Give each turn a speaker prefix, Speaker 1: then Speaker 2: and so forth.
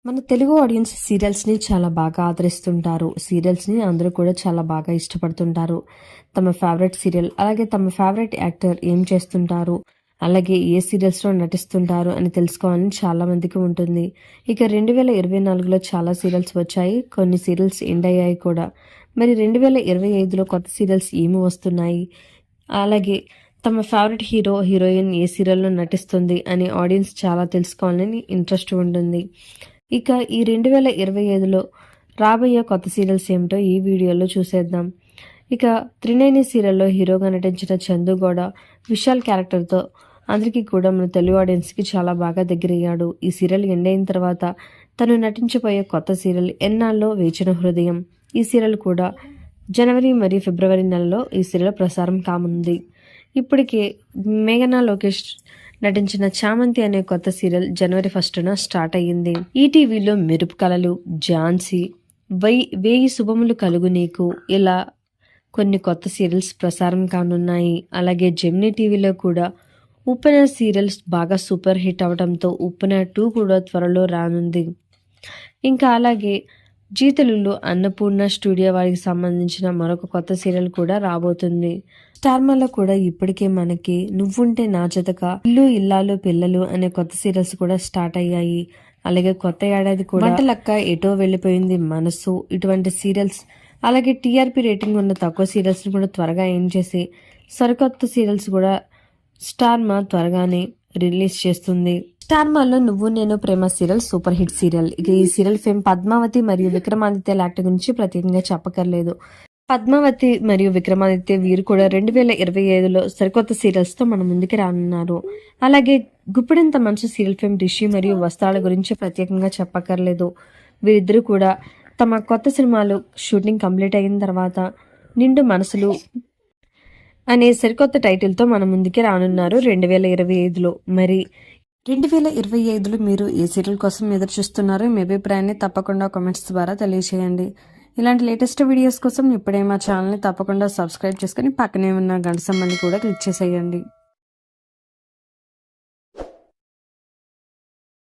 Speaker 1: మన తెలుగు ఆడియన్స్ సీరియల్స్ని చాలా బాగా ఆదరిస్తుంటారు. సీరియల్స్ని అందరూ కూడా చాలా బాగా ఇష్టపడుతుంటారు. తమ ఫేవరెట్ సీరియల్ అలాగే తమ ఫేవరెట్ యాక్టర్ ఏం చేస్తుంటారు, అలాగే ఏ సీరియల్స్లో నటిస్తుంటారు అని తెలుసుకోవాలని చాలా మందికి ఉంటుంది. ఇక 2024లో చాలా సీరియల్స్ వచ్చాయి, కొన్ని సీరియల్స్ ఎండ్ అయ్యాయి కూడా. మరి 2025లో కొత్త సీరియల్స్ ఏమి వస్తున్నాయి, అలాగే తమ ఫేవరెట్ హీరో హీరోయిన్ ఏ సీరియల్లో నటిస్తుంది అని ఆడియన్స్ చాలా తెలుసుకోవాలని ఇంట్రెస్ట్ ఉంటుంది. ఇక ఈ 2025లో రాబోయే కొత్త సీరియల్స్ ఏమిటో ఈ వీడియోలో చూసేద్దాం. ఇక త్రినేని సీరియల్లో హీరోగా నటించిన చందు గౌడ విశాల్ క్యారెక్టర్తో అందరికీ కూడా మన తెలుగు ఆడియన్స్కి చాలా బాగా దగ్గరయ్యాడు. ఈ సీరియల్ ఎండ్ అయిన తర్వాత తను నటించిపోయే కొత్త సీరియల్ ఎన్నాళ్ళలో వేచిన హృదయం. ఈ సీరియల్ కూడా జనవరి మరియు ఫిబ్రవరి నెలలో ఈ సీరియల్ ప్రసారం కానుంది. ఇప్పటికే మేఘనా లోకేష్ నటించిన చామంతి అనే కొత్త సీరియల్ జనవరి 1న స్టార్ట్ అయ్యింది. ఈటీవీలో మెరుపు కళలు, ఝాన్సీ, వేయి శుభములు కలుగు నీకు, ఇలా కొన్ని కొత్త సీరియల్స్ ప్రసారం కానున్నాయి. అలాగే జెమినీ టీవీలో కూడా ఉప్పెన సీరియల్స్ బాగా సూపర్ హిట్ అవడంతో ఉప్పెన 2 కూడా త్వరలో రానుంది. ఇంకా అలాగే జీ తెలుగులో అన్నపూర్ణ స్టూడియో వారికి సంబంధించిన మరొక కొత్త సీరియల్ కూడా రాబోతుంది. స్టార్మాలో కూడా ఇప్పటికే మనకి నువ్వుంటే నా జతక, ఇల్లు ఇల్లాలు పిల్లలు అనే కొత్త సీరియల్స్ కూడా స్టార్ట్ అయ్యాయి. అలాగే కొత్త ఏడాది కూడా వంటలక్క, ఎటో వెళ్ళిపోయింది మనసు, ఇటువంటి సీరియల్స్, అలాగే టీఆర్పీ రేటింగ్ ఉన్న తక్కువ సీరియల్స్ కూడా త్వరగా ఏం చేసి సరికొత్త సీరియల్స్ కూడా స్టార్మా త్వరగానే రిలీజ్ చేస్తుంది. స్టార్మాలో నువ్వు నేను ప్రేమ సీరియల్ సూపర్ హిట్ సీరియల్. ఇక ఈ సీరియల్ ఫేమ్ పద్మావతి మరియు విక్రమాదిత్య యాక్టర్ గురించి ప్రత్యేకంగా చెప్పకర్లేదు. పద్మావతి మరియు విక్రమాదిత్య వీరు కూడా 2025లో సరికొత్త సీరియల్స్తో మన ముందుకు రానున్నారు. అలాగే గుప్పెడంత మంచి సీరియల్ ఫేమ్ రిషి మరియు వస్త్రాల గురించి ప్రత్యేకంగా చెప్పకర్లేదు. వీరిద్దరూ కూడా తమ కొత్త సినిమాలు షూటింగ్ కంప్లీట్ అయిన తర్వాత నిండు మనసులు అనే సరికొత్త టైటిల్తో మన ముందుకి రానున్నారు 2025లో. మరి 2025లో మీరు ఏ సీరియల్ కోసం ఎదురు చూస్తున్నారో మీ అభిప్రాయాన్ని తప్పకుండా కామెంట్స్ ద్వారా తెలియజేయండి. ఇలాంటి లేటెస్ట్ వీడియోస్ కోసం ఇప్పుడే మా ఛానల్ని తప్పకుండా సబ్స్క్రైబ్ చేసుకుని పక్కనే ఉన్న గంట సింబల్ని కూడా క్లిక్ చేసేయండి.